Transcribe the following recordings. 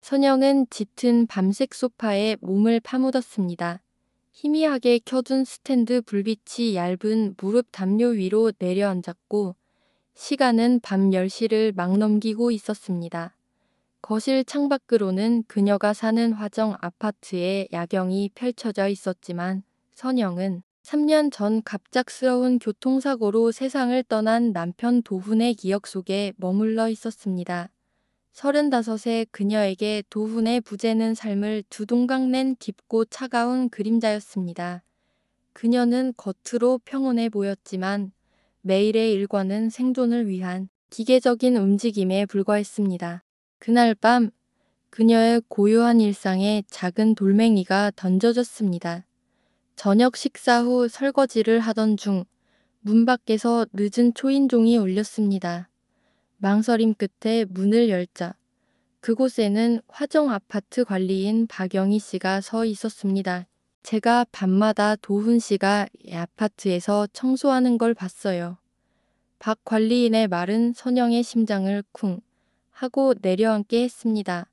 선영은 짙은 밤색 소파에 몸을 파묻었습니다. 희미하게 켜둔 스탠드 불빛이 얇은 무릎 담요 위로 내려앉았고 시간은 밤 10시를 막 넘기고 있었습니다. 거실 창밖으로는 그녀가 사는 화정 아파트의 야경이 펼쳐져 있었지만 선영은 3년 전 갑작스러운 교통사고로 세상을 떠난 남편 도훈의 기억 속에 머물러 있었습니다. 35의 그녀에게 도훈의 부재는 삶을 두동강낸 깊고 차가운 그림자였습니다. 그녀는 겉으로 평온해 보였지만 매일의 일과는 생존을 위한 기계적인 움직임에 불과했습니다. 그날 밤 그녀의 고요한 일상에 작은 돌멩이가 던져졌습니다. 저녁 식사 후 설거지를 하던 중 문 밖에서 늦은 초인종이 울렸습니다. 망설임 끝에 문을 열자 그곳에는 화정 아파트 관리인 박영희 씨가 서 있었습니다. 제가 밤마다 도훈 씨가 이 아파트에서 청소하는 걸 봤어요. 박 관리인의 말은 선영의 심장을 쿵 하고 내려앉게 했습니다.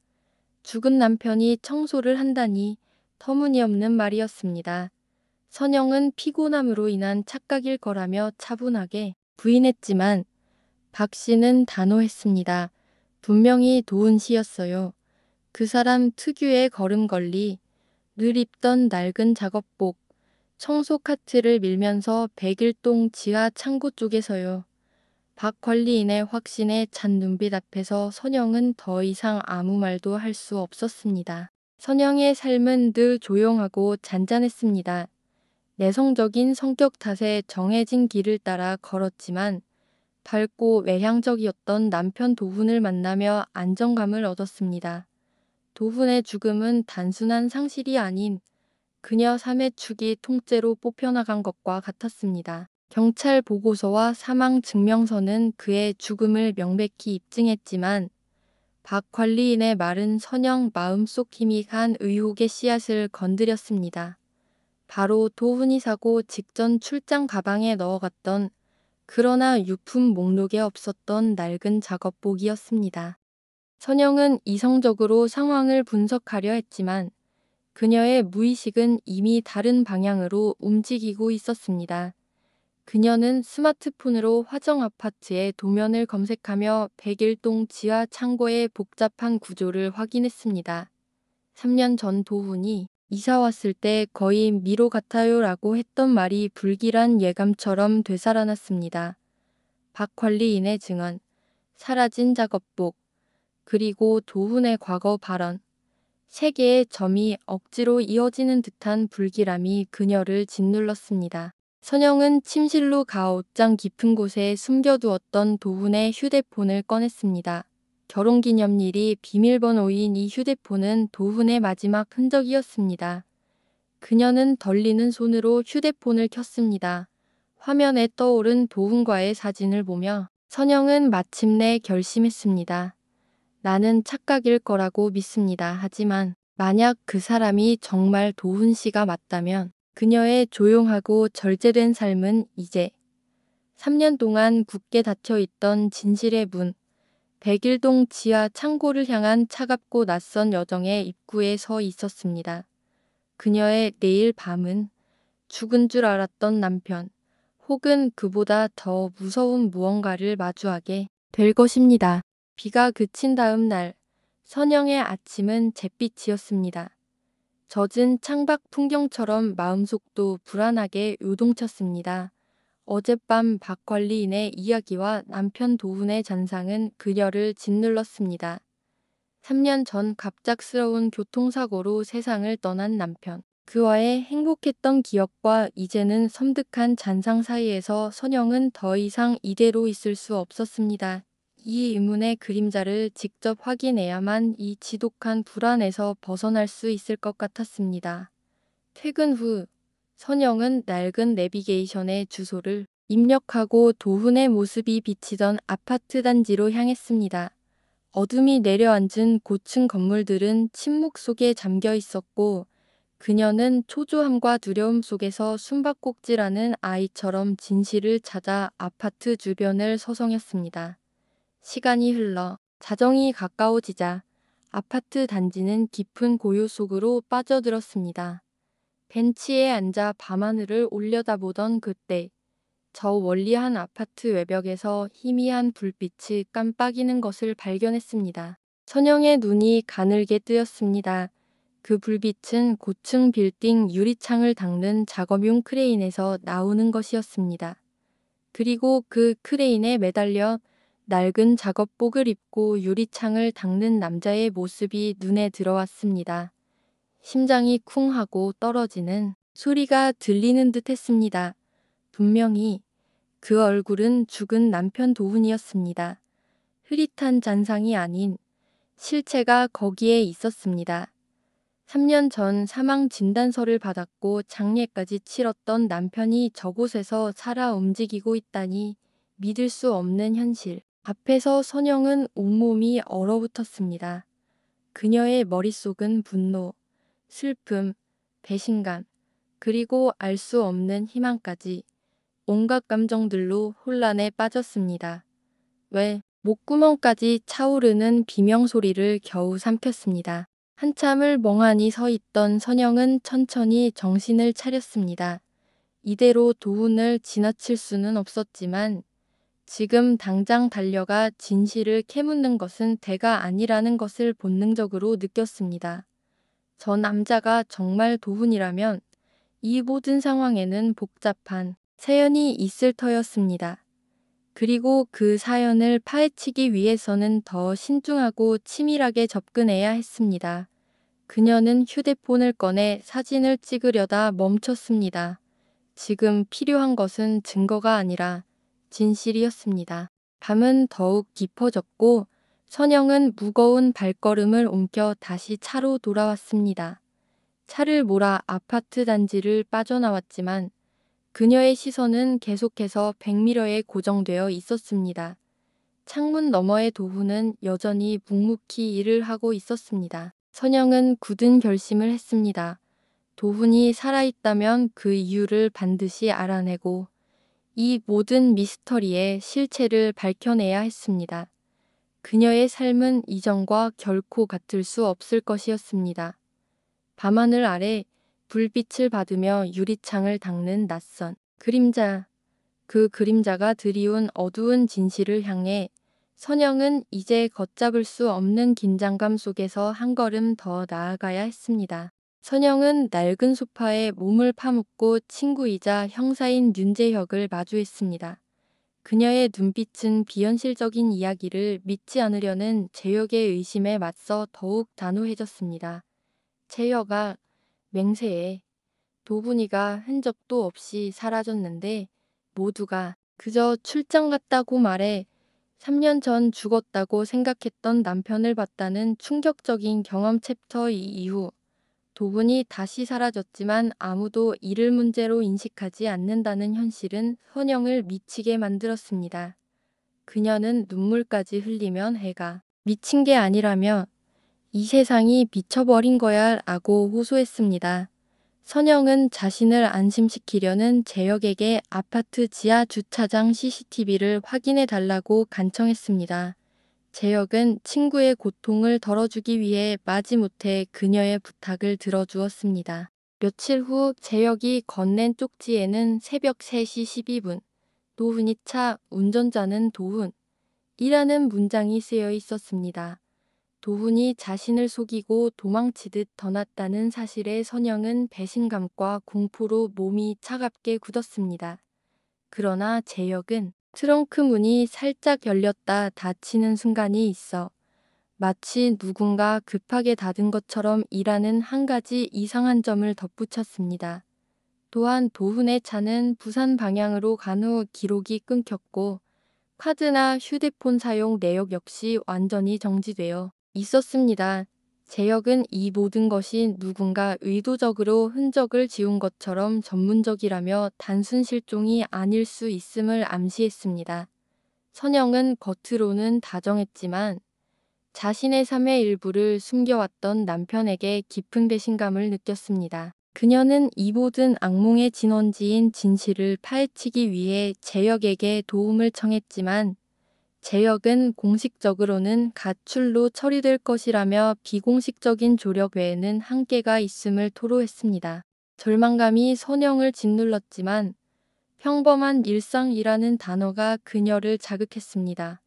죽은 남편이 청소를 한다니 터무니없는 말이었습니다. 선영은 피곤함으로 인한 착각일 거라며 차분하게 부인했지만 박 씨는 단호했습니다. 분명히 도훈 씨였어요. 그 사람 특유의 걸음걸이, 늘 입던 낡은 작업복, 청소 카트를 밀면서 백일동 지하 창고 쪽에서요. 박 관리인의 확신에 찬 눈빛 앞에서 선영은 더 이상 아무 말도 할 수 없었습니다. 선영의 삶은 늘 조용하고 잔잔했습니다. 내성적인 성격 탓에 정해진 길을 따라 걸었지만 밝고 외향적이었던 남편 도훈을 만나며 안정감을 얻었습니다. 도훈의 죽음은 단순한 상실이 아닌 그녀 삶의 축이 통째로 뽑혀나간 것과 같았습니다. 경찰 보고서와 사망 증명서는 그의 죽음을 명백히 입증했지만 박 관리인의 말은 선영 마음속 희미한 의혹의 씨앗을 건드렸습니다. 바로 도훈이 사고 직전 출장 가방에 넣어갔던 그러나 유품 목록에 없었던 낡은 작업복이었습니다. 선영은 이성적으로 상황을 분석하려 했지만 그녀의 무의식은 이미 다른 방향으로 움직이고 있었습니다. 그녀는 스마트폰으로 화정 아파트의 도면을 검색하며 백일동 지하 창고의 복잡한 구조를 확인했습니다. 3년 전 도훈이 이사 왔을 때 거의 미로 같아요 라고 했던 말이 불길한 예감처럼 되살아났습니다. 박 관리인의 증언, 사라진 작업복, 그리고 도훈의 과거 발언. 세 개의 점이 억지로 이어지는 듯한 불길함이 그녀를 짓눌렀습니다. 선영은 침실로 가 옷장 깊은 곳에 숨겨두었던 도훈의 휴대폰을 꺼냈습니다. 결혼기념일이 비밀번호인 이 휴대폰은 도훈의 마지막 흔적이었습니다. 그녀는 떨리는 손으로 휴대폰을 켰습니다. 화면에 떠오른 도훈과의 사진을 보며 선영은 마침내 결심했습니다. 나는 착각일 거라고 믿습니다. 하지만 만약 그 사람이 정말 도훈 씨가 맞다면 그녀의 조용하고 절제된 삶은 이제 3년 동안 굳게 닫혀있던 진실의 문, 백일동 지하 창고를 향한 차갑고 낯선 여정의 입구에 서 있었습니다. 그녀의 내일 밤은 죽은 줄 알았던 남편, 혹은 그보다 더 무서운 무언가를 마주하게 될 것입니다. 비가 그친 다음 날, 선영의 아침은 잿빛이었습니다. 젖은 창밖 풍경처럼 마음속도 불안하게 요동쳤습니다. 어젯밤 박 관리인의 이야기와 남편 도훈의 잔상은 그녀를 짓눌렀습니다. 3년 전 갑작스러운 교통사고로 세상을 떠난 남편. 그와의 행복했던 기억과 이제는 섬뜩한 잔상 사이에서 선영은 더 이상 이대로 있을 수 없었습니다. 이 의문의 그림자를 직접 확인해야만 이 지독한 불안에서 벗어날 수 있을 것 같았습니다. 퇴근 후 선영은 낡은 내비게이션의 주소를 입력하고 도훈의 모습이 비치던 아파트 단지로 향했습니다. 어둠이 내려앉은 고층 건물들은 침묵 속에 잠겨 있었고 그녀는 초조함과 두려움 속에서 숨바꼭질하는 아이처럼 진실을 찾아 아파트 주변을 서성였습니다. 시간이 흘러 자정이 가까워지자 아파트 단지는 깊은 고요 속으로 빠져들었습니다. 벤치에 앉아 밤하늘을 올려다보던 그때 저 멀리 한 아파트 외벽에서 희미한 불빛이 깜빡이는 것을 발견했습니다. 선영의 눈이 가늘게 뜨였습니다. 그 불빛은 고층 빌딩 유리창을 닦는 작업용 크레인에서 나오는 것이었습니다. 그리고 그 크레인에 매달려 낡은 작업복을 입고 유리창을 닦는 남자의 모습이 눈에 들어왔습니다. 심장이 쿵 하고 떨어지는 소리가 들리는 듯 했습니다. 분명히 그 얼굴은 죽은 남편 도훈이었습니다. 흐릿한 잔상이 아닌 실체가 거기에 있었습니다. 3년 전 사망 진단서를 받았고 장례까지 치렀던 남편이 저곳에서 살아 움직이고 있다니 믿을 수 없는 현실. 앞에서 선영은 온몸이 얼어붙었습니다. 그녀의 머릿속은 분노, 슬픔, 배신감, 그리고 알 수 없는 희망까지 온갖 감정들로 혼란에 빠졌습니다. 왜? 목구멍까지 차오르는 비명소리를 겨우 삼켰습니다. 한참을 멍하니 서 있던 선영은 천천히 정신을 차렸습니다. 이대로 도훈을 지나칠 수는 없었지만 지금 당장 달려가 진실을 캐묻는 것은 대가 아니라는 것을 본능적으로 느꼈습니다. 저 남자가 정말 도훈이라면 이 모든 상황에는 복잡한 사연이 있을 터였습니다. 그리고 그 사연을 파헤치기 위해서는 더 신중하고 치밀하게 접근해야 했습니다. 그녀는 휴대폰을 꺼내 사진을 찍으려다 멈췄습니다. 지금 필요한 것은 증거가 아니라 진실이었습니다. 밤은 더욱 깊어졌고 선영은 무거운 발걸음을 옮겨 다시 차로 돌아왔습니다. 차를 몰아 아파트 단지를 빠져나왔지만 그녀의 시선은 계속해서 백미러에 고정되어 있었습니다. 창문 너머의 도훈은 여전히 묵묵히 일을 하고 있었습니다. 선영은 굳은 결심을 했습니다. 도훈이 살아있다면 그 이유를 반드시 알아내고 이 모든 미스터리의 실체를 밝혀내야 했습니다. 그녀의 삶은 이전과 결코 같을 수 없을 것이었습니다. 밤하늘 아래 불빛을 받으며 유리창을 닦는 낯선 그림자. 그 그림자가 드리운 어두운 진실을 향해 선영은 이제 걷잡을 수 없는 긴장감 속에서 한 걸음 더 나아가야 했습니다. 선영은 낡은 소파에 몸을 파묻고 친구이자 형사인 윤재혁을 마주했습니다. 그녀의 눈빛은 비현실적인 이야기를 믿지 않으려는 재혁의 의심에 맞서 더욱 단호해졌습니다. 재혁아, 맹세해. 도훈이가 흔적도 없이 사라졌는데 모두가 그저 출장 갔다고 말해. 3년 전 죽었다고 생각했던 남편을 봤다는 충격적인 경험 챕터 이후 도훈이 다시 사라졌지만 아무도 이를 문제로 인식하지 않는다는 현실은 선영을 미치게 만들었습니다. 그녀는 눈물까지 흘리면 해가 미친 게 아니라며 이 세상이 미쳐버린 거야 라고 호소했습니다. 선영은 자신을 안심시키려는 재혁에게 아파트 지하 주차장 CCTV를 확인해 달라고 간청했습니다. 재혁은 친구의 고통을 덜어주기 위해 마지못해 그녀의 부탁을 들어주었습니다. 며칠 후 재혁이 건넨 쪽지에는 새벽 3시 12분 도훈이 차 운전자는 도훈이라는 문장이 쓰여 있었습니다. 도훈이 자신을 속이고 도망치듯 떠났다는 사실에 선영은 배신감과 공포로 몸이 차갑게 굳었습니다. 그러나 재혁은 트렁크 문이 살짝 열렸다 닫히는 순간이 있어 마치 누군가 급하게 닫은 것처럼 일하는 한 가지 이상한 점을 덧붙였습니다. 또한 도훈의 차는 부산 방향으로 간 후 기록이 끊겼고 카드나 휴대폰 사용 내역 역시 완전히 정지되어 있었습니다. 재혁은 이 모든 것이 누군가 의도적으로 흔적을 지운 것처럼 전문적이라며 단순 실종이 아닐 수 있음을 암시했습니다. 선영은 겉으로는 다정했지만 자신의 삶의 일부를 숨겨왔던 남편에게 깊은 배신감을 느꼈습니다. 그녀는 이 모든 악몽의 진원지인 진실을 파헤치기 위해 재혁에게 도움을 청했지만 재역은 공식적으로는 가출로 처리될 것이라며 비공식적인 조력 외에는 한계가 있음을 토로했습니다. 절망감이 선영을 짓눌렀지만 평범한 일상이라는 단어가 그녀를 자극했습니다.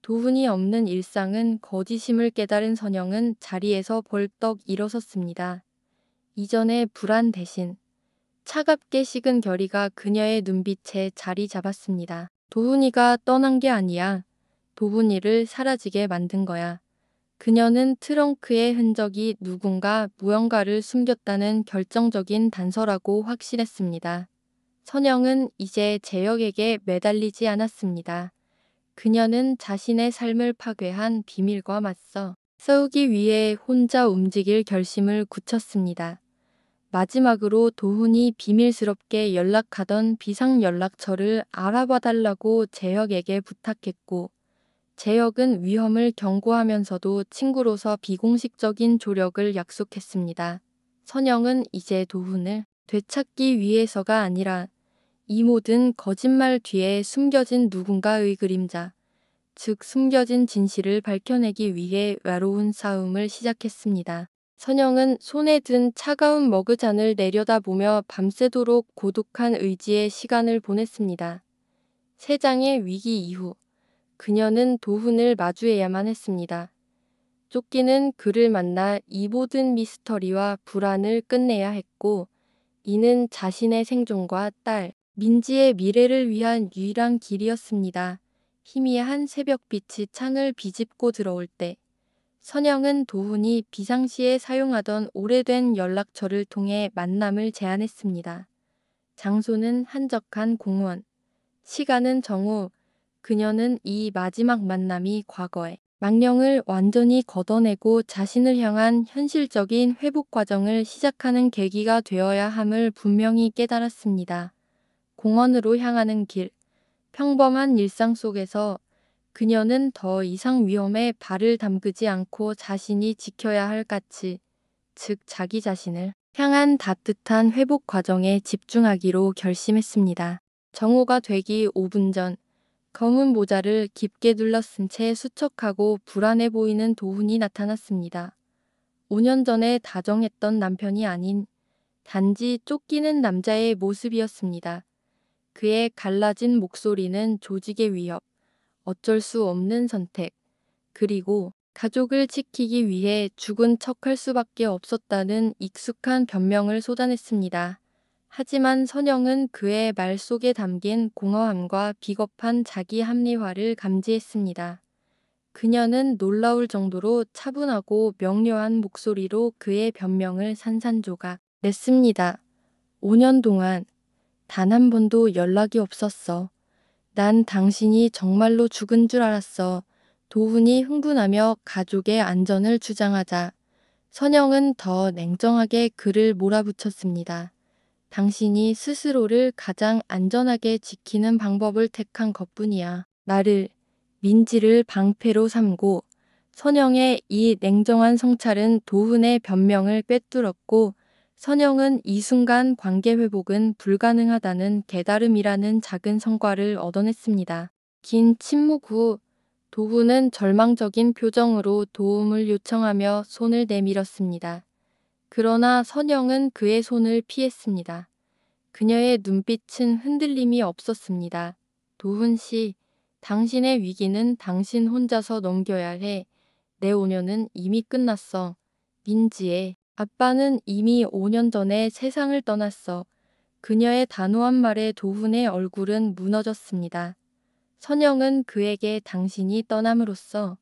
도훈이 없는 일상은 거짓임을 깨달은 선영은 자리에서 벌떡 일어섰습니다. 이전의 불안 대신 차갑게 식은 결의가 그녀의 눈빛에 자리 잡았습니다. 도훈이가 떠난 게 아니야. 도훈이를 사라지게 만든 거야. 그녀는 트렁크의 흔적이 누군가 무언가를 숨겼다는 결정적인 단서라고 확신했습니다. 선영은 이제 재혁에게 매달리지 않았습니다. 그녀는 자신의 삶을 파괴한 비밀과 맞서 싸우기 위해 혼자 움직일 결심을 굳혔습니다. 마지막으로 도훈이 비밀스럽게 연락하던 비상연락처를 알아봐달라고 재혁에게 부탁했고, 재혁은 위험을 경고하면서도 친구로서 비공식적인 조력을 약속했습니다. 선영은 이제 도훈을 되찾기 위해서가 아니라 이 모든 거짓말 뒤에 숨겨진 누군가의 그림자, 즉 숨겨진 진실을 밝혀내기 위해 외로운 싸움을 시작했습니다. 선영은 손에 든 차가운 머그잔을 내려다보며 밤새도록 고독한 의지의 시간을 보냈습니다. 세 장의 위기 이후 그녀는 도훈을 마주해야만 했습니다. 쫓기는 그를 만나 이 모든 미스터리와 불안을 끝내야 했고, 이는 자신의 생존과 딸 민지의 미래를 위한 유일한 길이었습니다. 희미한 새벽빛이 창을 비집고 들어올 때 선영은 도훈이 비상시에 사용하던 오래된 연락처를 통해 만남을 제안했습니다. 장소는 한적한 공원, 시간은 정오. 그녀는 이 마지막 만남이 과거의 망령을 완전히 걷어내고 자신을 향한 현실적인 회복 과정을 시작하는 계기가 되어야 함을 분명히 깨달았습니다. 공원으로 향하는 길, 평범한 일상 속에서 그녀는 더 이상 위험에 발을 담그지 않고 자신이 지켜야 할 가치, 즉 자기 자신을 향한 따뜻한 회복 과정에 집중하기로 결심했습니다. 정오가 되기 5분 전, 검은 모자를 깊게 둘러쓴 채 수척하고 불안해 보이는 도훈이 나타났습니다. 5년 전에 다정했던 남편이 아닌 단지 쫓기는 남자의 모습이었습니다. 그의 갈라진 목소리는 조직의 위협, 어쩔 수 없는 선택, 그리고 가족을 지키기 위해 죽은 척할 수밖에 없었다는 익숙한 변명을 쏟아냈습니다. 하지만 선영은 그의 말 속에 담긴 공허함과 비겁한 자기 합리화를 감지했습니다. 그녀는 놀라울 정도로 차분하고 명료한 목소리로 그의 변명을 산산조각 냈습니다. 5년 동안 단 한 번도 연락이 없었어. 난 당신이 정말로 죽은 줄 알았어. 도훈이 흥분하며 가족의 안전을 주장하자 선영은 더 냉정하게 그를 몰아붙였습니다. 당신이 스스로를 가장 안전하게 지키는 방법을 택한 것뿐이야. 나를, 민지를 방패로 삼고 선영의 이 냉정한 성찰은 도훈의 변명을 꿰뚫었고 선영은 이 순간 관계 회복은 불가능하다는 깨달음이라는 작은 성과를 얻어냈습니다. 긴 침묵 후 도훈은 절망적인 표정으로 도움을 요청하며 손을 내밀었습니다. 그러나 선영은 그의 손을 피했습니다. 그녀의 눈빛은 흔들림이 없었습니다. 도훈 씨, 당신의 위기는 당신 혼자서 넘겨야 해. 내 5년은 이미 끝났어. 민지의 아빠는 이미 5년 전에 세상을 떠났어. 그녀의 단호한 말에 도훈의 얼굴은 무너졌습니다. 선영은 그에게 당신이 떠남으로써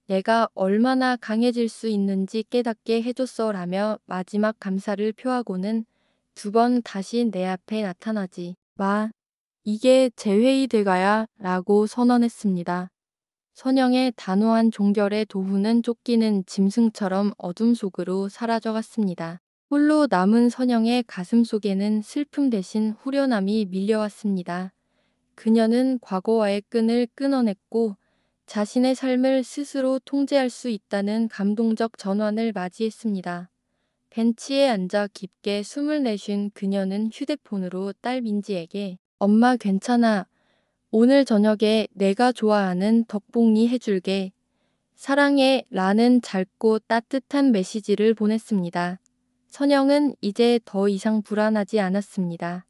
내가 얼마나 강해질 수 있는지 깨닫게 해줬어라며 마지막 감사를 표하고는 두 번 다시 내 앞에 나타나지 마. 이게 제 회의 돼가야 라고 선언했습니다. 선영의 단호한 종결에 도훈은 쫓기는 짐승처럼 어둠 속으로 사라져갔습니다. 홀로 남은 선영의 가슴 속에는 슬픔 대신 후련함이 밀려왔습니다. 그녀는 과거와의 끈을 끊어냈고 자신의 삶을 스스로 통제할 수 있다는 감동적 전환을 맞이했습니다. 벤치에 앉아 깊게 숨을 내쉰 그녀는 휴대폰으로 딸 민지에게 엄마 괜찮아. 오늘 저녁에 내가 좋아하는 덕봉이 해줄게. 사랑해 라는 짧고 따뜻한 메시지를 보냈습니다. 선영은 이제 더 이상 불안하지 않았습니다.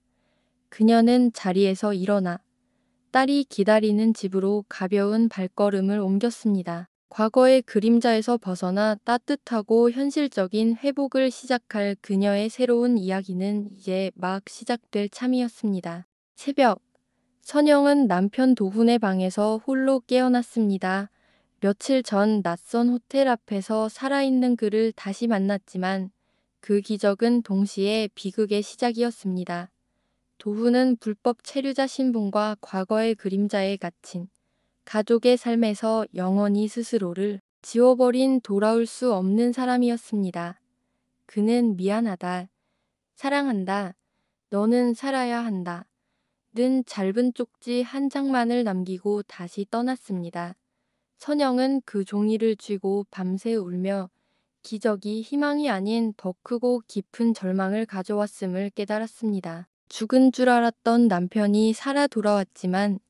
그녀는 자리에서 일어나 딸이 기다리는 집으로 가벼운 발걸음을 옮겼습니다. 과거의 그림자에서 벗어나 따뜻하고 현실적인 회복을 시작할 그녀의 새로운 이야기는 이제 막 시작될 참이었습니다. 새벽, 선영은 남편 도훈의 방에서 홀로 깨어났습니다. 며칠 전 낯선 호텔 앞에서 살아있는 그를 다시 만났지만 그 기적은 동시에 비극의 시작이었습니다. 도훈은 불법 체류자 신분과 과거의 그림자에 갇힌 가족의 삶에서 영원히 스스로를 지워버린 돌아올 수 없는 사람이었습니다. 그는 미안하다, 사랑한다, 너는 살아야 한다 는 짧은 쪽지 한 장만을 남기고 다시 떠났습니다. 선영은 그 종이를 쥐고 밤새 울며 기적이 희망이 아닌 더 크고 깊은 절망을 가져왔음을 깨달았습니다. 죽은 줄 알았던 남편이 살아 돌아왔지만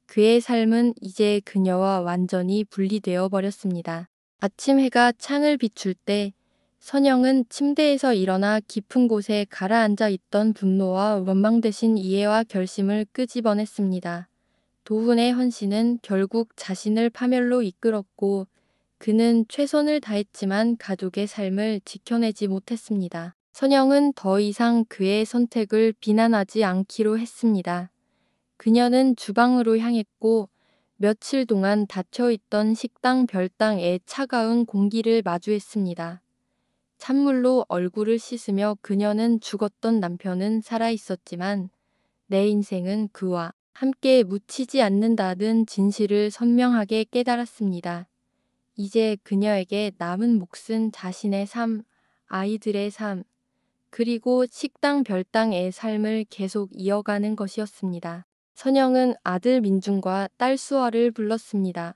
그의 삶은 이제 그녀와 완전히 분리되어 버렸습니다. 아침 해가 창을 비출 때 선영은 침대에서 일어나 깊은 곳에 가라앉아 있던 분노와 원망 대신 이해와 결심을 끄집어냈습니다. 도훈의 헌신은 결국 자신을 파멸로 이끌었고 그는 최선을 다했지만 가족의 삶을 지켜내지 못했습니다. 선영은 더 이상 그의 선택을 비난하지 않기로 했습니다. 그녀는 주방으로 향했고 며칠 동안 닫혀있던 식당 별당의 차가운 공기를 마주했습니다. 찬물로 얼굴을 씻으며 그녀는 죽었던 남편은 살아있었지만 내 인생은 그와 함께 묻히지 않는다는 진실을 선명하게 깨달았습니다. 이제 그녀에게 남은 몫은 자신의 삶, 아이들의 삶, 그리고 식당 별당의 삶을 계속 이어가는 것이었습니다. 선영은 아들 민중과 딸 수아를 불렀습니다.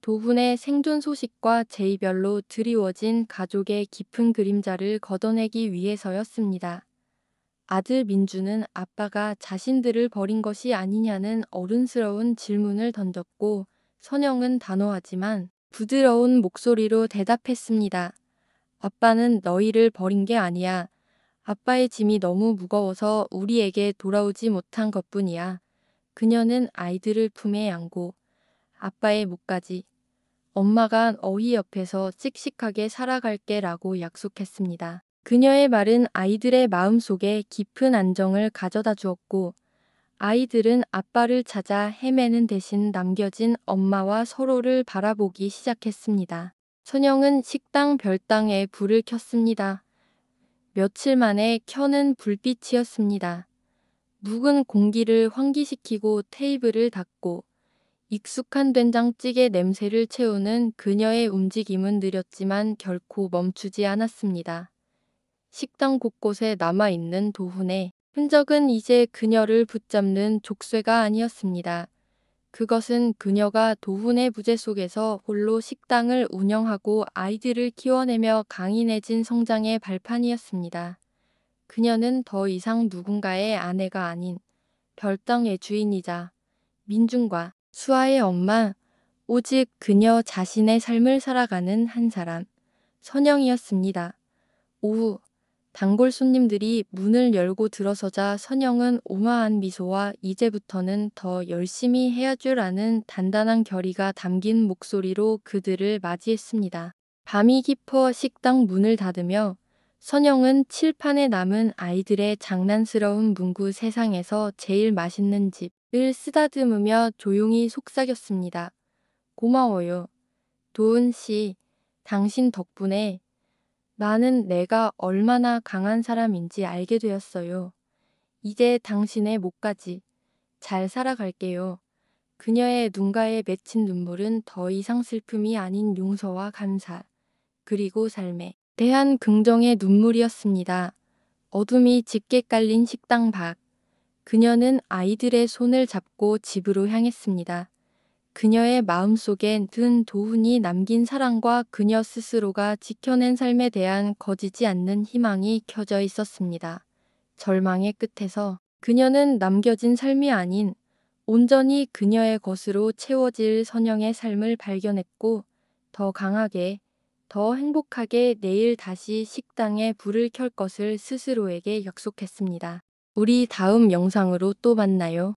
도훈의 생존 소식과 재이별로 드리워진 가족의 깊은 그림자를 걷어내기 위해서였습니다. 아들 민주는 아빠가 자신들을 버린 것이 아니냐는 어른스러운 질문을 던졌고 선영은 단호하지만 부드러운 목소리로 대답했습니다. 아빠는 너희를 버린 게 아니야. 아빠의 짐이 너무 무거워서 우리에게 돌아오지 못한 것뿐이야. 그녀는 아이들을 품에 안고 아빠의 목까지 엄마가 어휘 옆에서 씩씩하게 살아갈게 라고 약속했습니다. 그녀의 말은 아이들의 마음속에 깊은 안정을 가져다 주었고 아이들은 아빠를 찾아 헤매는 대신 남겨진 엄마와 서로를 바라보기 시작했습니다. 선영은 식당 별당에 불을 켰습니다. 며칠 만에 켜는 불빛이었습니다. 묵은 공기를 환기시키고 테이블을 닦고 익숙한 된장찌개 냄새를 채우는 그녀의 움직임은 느렸지만 결코 멈추지 않았습니다. 식당 곳곳에 남아있는 도훈의 흔적은 이제 그녀를 붙잡는 족쇄가 아니었습니다. 그것은 그녀가 도훈의 부재 속에서 홀로 식당을 운영하고 아이들을 키워내며 강인해진 성장의 발판이었습니다. 그녀는 더 이상 누군가의 아내가 아닌 별당의 주인이자 민중과 수아의 엄마, 오직 그녀 자신의 삶을 살아가는 한 사람, 선영이었습니다. 오후, 단골 손님들이 문을 열고 들어서자 선영은 오마한 미소와 이제부터는 더 열심히 해야죠라는 단단한 결의가 담긴 목소리로 그들을 맞이했습니다. 밤이 깊어 식당 문을 닫으며 선영은 칠판에 남은 아이들의 장난스러운 문구 세상에서 제일 맛있는 집을 쓰다듬으며 조용히 속삭였습니다. 고마워요. 도은 씨, 당신 덕분에 나는 내가 얼마나 강한 사람인지 알게 되었어요. 이제 당신의 목까지 잘 살아갈게요. 그녀의 눈가에 맺힌 눈물은 더 이상 슬픔이 아닌 용서와 감사, 그리고 삶에 대한 긍정의 눈물이었습니다. 어둠이 짙게 깔린 식당 밖. 그녀는 아이들의 손을 잡고 집으로 향했습니다. 그녀의 마음속엔 든 도훈이 남긴 사랑과 그녀 스스로가 지켜낸 삶에 대한 거지지 않는 희망이 켜져 있었습니다. 절망의 끝에서 그녀는 남겨진 삶이 아닌 온전히 그녀의 것으로 채워질 선영의 삶을 발견했고 더 강하게, 더 행복하게 내일 다시 식당에 불을 켤 것을 스스로에게 약속했습니다. 우리 다음 영상으로 또 만나요.